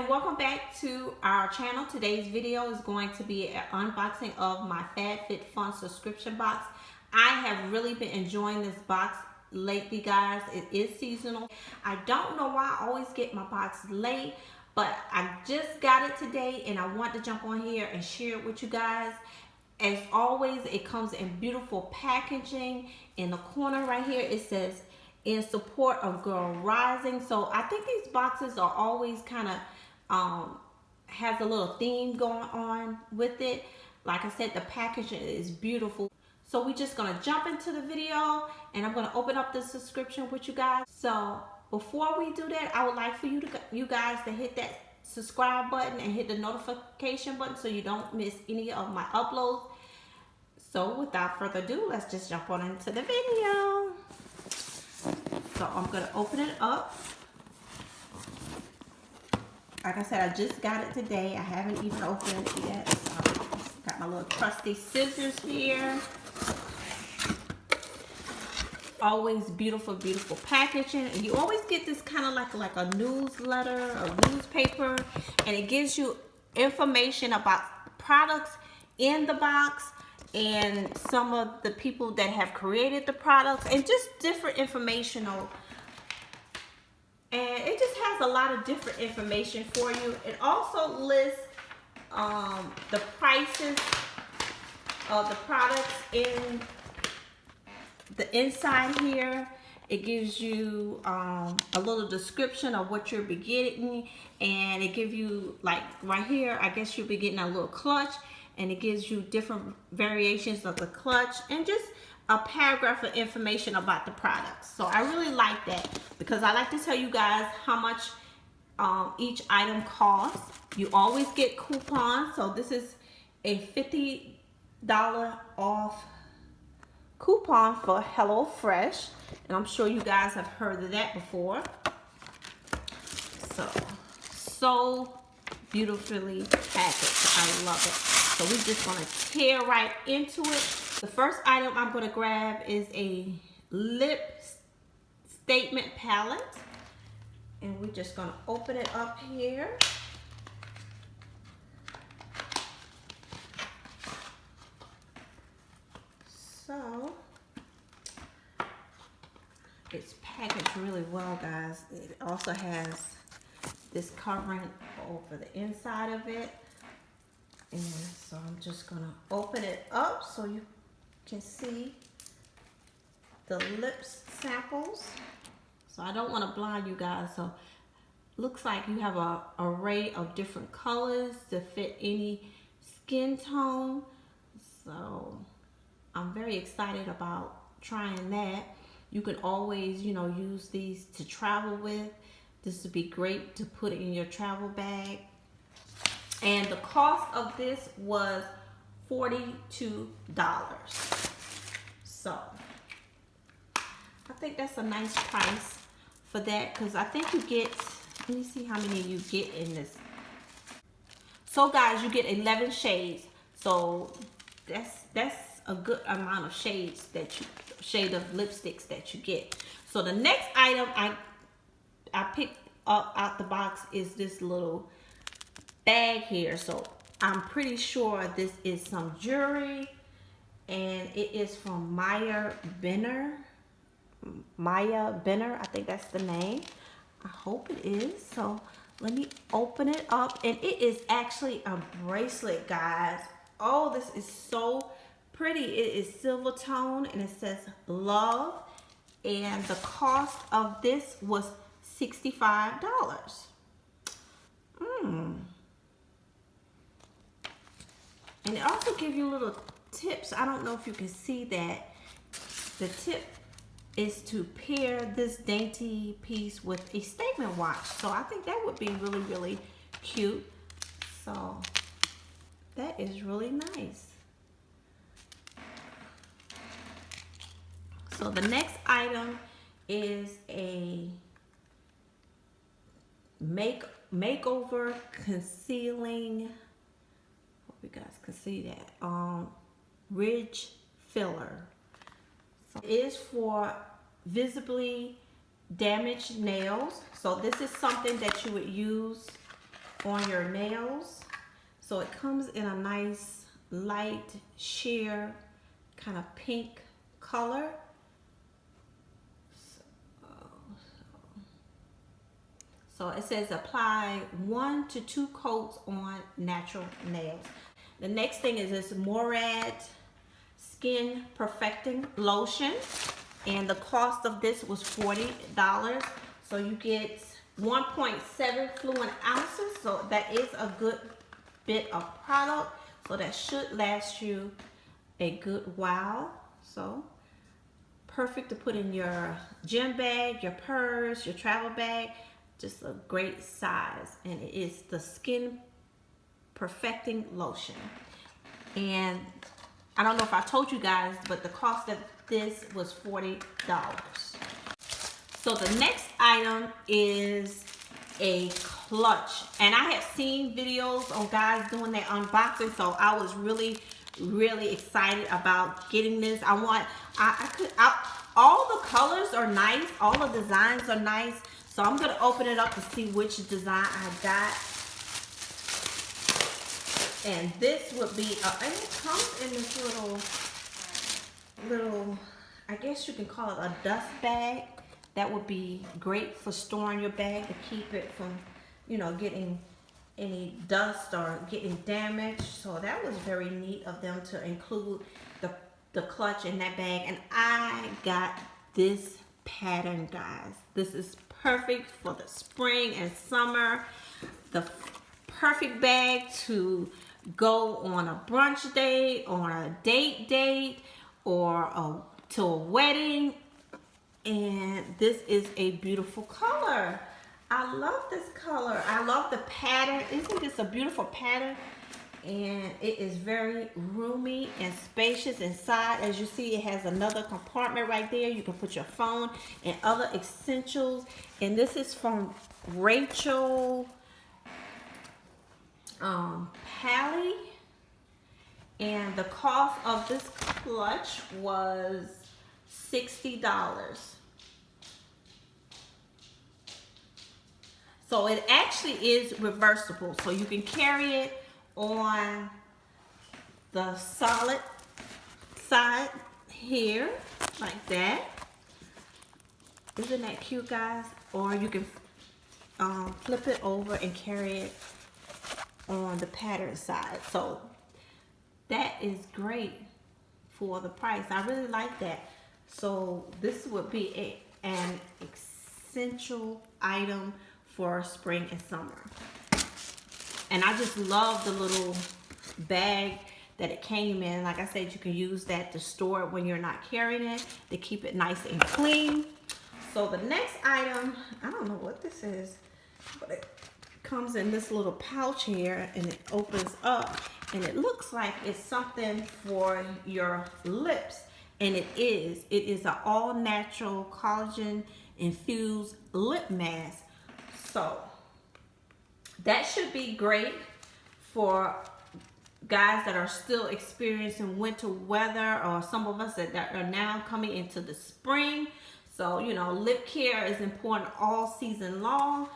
and welcome back to our channel. Today's video is going to be an unboxing of my FabFitFun subscription box. I have really been enjoying this box lately, guys. It is seasonal. I don't know why I always get my box late, but I just got it today and I want to jump on here and share it with you guys. As always, it comes in beautiful packaging. In the corner right here, it says in support of Girl Rising. So I think these boxes are always kind of has a little theme going on with it. Like I said, the packaging is beautiful. So we're just gonna jump into the video and I'm gonna open up the subscription with you guys. So before we do that, I would like for you guys to hit that subscribe button and hit the notification button so you don't miss any of my uploads. So without further ado, let's just jump on into the video. So I'm gonna open it up. Like I said, I just got it today. I haven't even opened it yet. So got my little trusty scissors here. Always beautiful, beautiful packaging. And you always get this kind of like a newsletter or newspaper, and it gives you information about products in the box and some of the people that have created the products and just different informational. And it just has a lot of different information for you. It also lists the prices of the products in the inside here. It gives you a little description of what you'll be getting, and it gives you, like right here, I guess you'll be getting a little clutch, and it gives you different variations of the clutch and just a paragraph of information about the products. So I really like that because I like to tell you guys how much each item costs. You always get coupons. So this is a $50 off coupon for HelloFresh, and I'm sure you guys have heard of that before. So beautifully packaged. I love it. So we're just gonna tear right into it. The first item I'm gonna grab is a lip statement palette, and we're just gonna open it up here. So it's packaged really well, guys. It also has this covering over the inside of it. And so I'm just gonna open it up so you can see the lips samples. So I don't want to blind you guys. So looks like you have an array of different colors to fit any skin tone. So I'm very excited about trying that. You can always, you know, use these to travel with. This would be great to put in your travel bag. And the cost of this was $42. So I think that's a nice price for that, because I think you get, let me see how many you get in this. So guys, you get 11 shades. So that's a good amount of shades shade of lipsticks that you get. So the next item I picked up out the box is this little bag here. So I'm pretty sure this is some jewelry, and it is from Maya Benner, I think that's the name. I hope it is. So let me open it up, and it is actually a bracelet, guys. Oh, this is so pretty. It is silver tone, and it says love, and the cost of this was $65. And it also gives you little tips. I don't know if you can see that. The tip is to pair this dainty piece with a statement watch. So I think that would be really, really cute. So that is really nice. So the next item is a makeover concealing, hope you guys can see that, ridge filler. So it is for visibly damaged nails. So this is something that you would use on your nails. So it comes in a nice light sheer kind of pink color. So it says apply 1 to 2 coats on natural nails. The next thing is this Morad Skin Perfecting Lotion. And the cost of this was $40. So you get 1.7 fluid ounces. So that is a good bit of product. So that should last you a good while. So perfect to put in your gym bag, your purse, your travel bag. Just a great size. And it is the Skin Perfecting Lotion. And I don't know if I told you guys, but the cost of this was $40. So the next item is a clutch. And I have seen videos on guys doing their unboxing, so I was really excited about getting this. All the colors are nice, all the designs are nice. So I'm gonna open it up to see which design I got. And this would be, and it comes in this little, I guess you can call it a dust bag. That would be great for storing your bag to keep it from, you know, getting any dust or getting damaged. So that was very neat of them to include the clutch in that bag. And I got this pattern, guys. This is perfect for the spring and summer. The perfect bag to go on a brunch date, on a date, or to a wedding. And this is a beautiful color. I love this color. I love the pattern. Isn't this a beautiful pattern? And it is very roomy and spacious inside. As you see, it has another compartment right there. You can put your phone and other essentials. And this is from Rachel Pally. And the cost of this clutch was $60. So it actually is reversible. So you can carry it on the solid side here, like that. Isn't that cute, guys? Or you can flip it over and carry it on the pattern side. So that is great for the price. I really like that. So this would be an essential item for spring and summer. And I just love the little bag that it came in. Like I said, you can use that to store it when you're not carrying it, to keep it nice and clean. So the next item, I don't know what this is, but it comes in this little pouch here, and it opens up, and it looks like it's something for your lips. And it is. It is an all-natural collagen infused lip mask. So that should be great for guys that are still experiencing winter weather, or some of us that are now coming into the spring. So, you know, lip care is important all season long.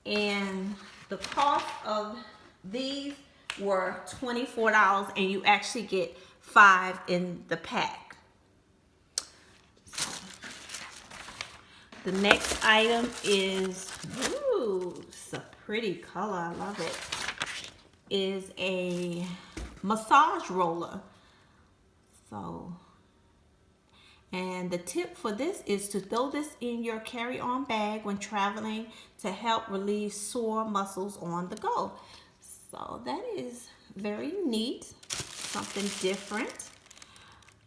And the cost of these were $24, and you actually get 5 in the pack. The next item is, ooh, it's a pretty color, I love it, is a massage roller. So, and the tip for this is to throw this in your carry-on bag when traveling to help relieve sore muscles on the go. So that is very neat, something different.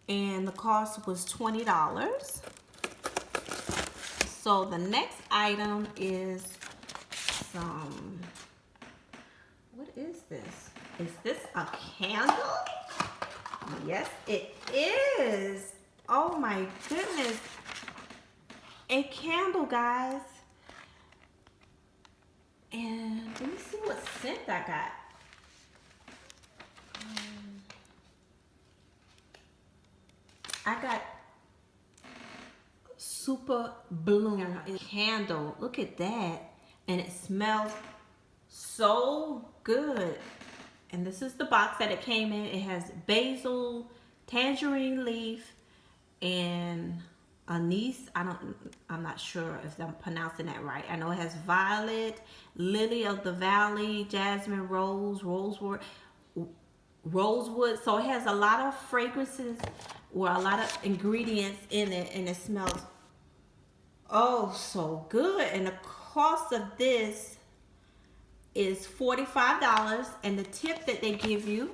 And the cost was $20. So the next item is some, what is this? Is this a candle? Yes, it is. Oh my goodness. A candle, guys. And let me see what scent I got. I got Super Bloom candle. Look at that. And it smells So good. And this is the box that it came in. It has basil, tangerine leaf, and anise. I'm not sure if I'm pronouncing that right. I know it has violet, lily of the valley, jasmine, rose, rosewood. So it has a lot of fragrances or a lot of ingredients in it, and it smells oh so good. And the cost of this is $45, and the tip that they give you,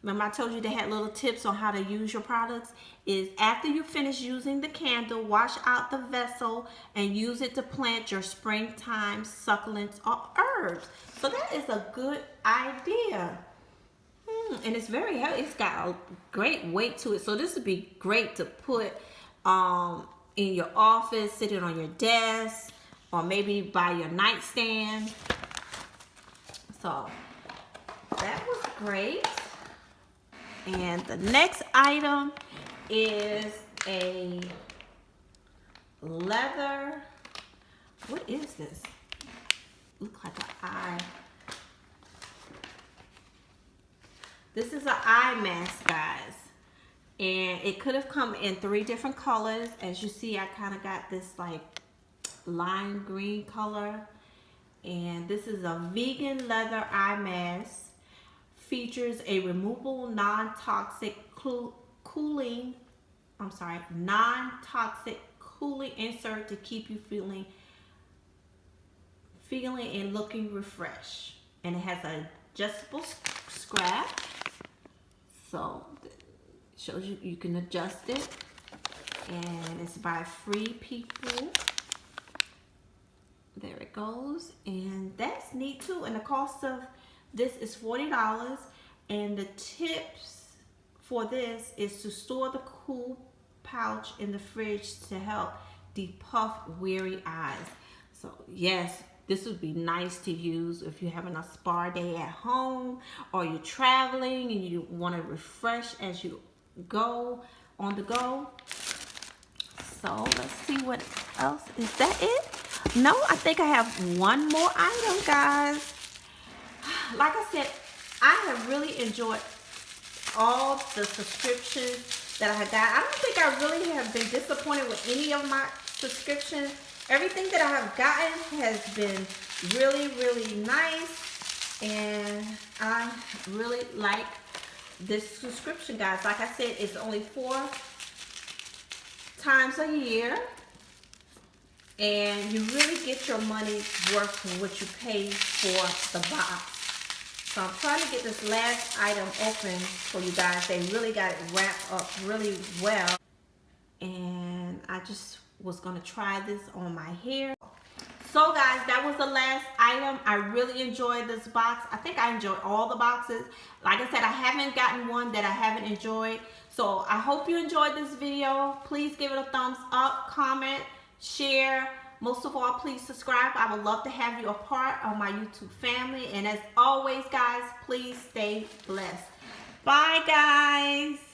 remember I told you they had little tips on how to use your products, is after you finish using the candle, wash out the vessel and use it to plant your springtime succulents or herbs. So that is a good idea. And it's very heavy. It's got a great weight to it. So this would be great to put in your office, sitting on your desk, or maybe by your nightstand. So that was great. And the next item is a leather, what is this? Looks like an eye. This is an eye mask, guys. And it could have come in 3 different colors. As you see, I kind of got this like lime green color. And this is a vegan leather eye mask. Features a removable non-toxic cooling insert to keep you feeling and looking refreshed. And it has an adjustable strap. So it shows you can adjust it. And it's by Free People. There it goes. And that's neat too. And the cost of this is $40. And the tips for this is to store the cool pouch in the fridge to help depuff weary eyes. So yes, this would be nice to use if you're having a spa day at home, or you're traveling and you want to refresh as you go on the go. So let's see what else. Is that it? No, I think I have one more item, guys. Like I said, I have really enjoyed all the subscriptions that I have got. I don't think I really have been disappointed with any of my subscriptions. Everything that I have gotten has been really, really nice. And I really like this subscription, guys. Like I said, it's only 4 times a year. And you really get your money's worth for what you pay for the box. So I'm trying to get this last item open for you guys. They really got it wrapped up really well. And I just was going to try this on my hair. So guys, that was the last item. I really enjoyed this box. I think I enjoyed all the boxes. Like I said, I haven't gotten one that I haven't enjoyed. So I hope you enjoyed this video. Please give it a thumbs up, comment, share. Most of all, please subscribe. I would love to have you a part of my YouTube family. And as always, guys, please stay blessed. Bye, guys.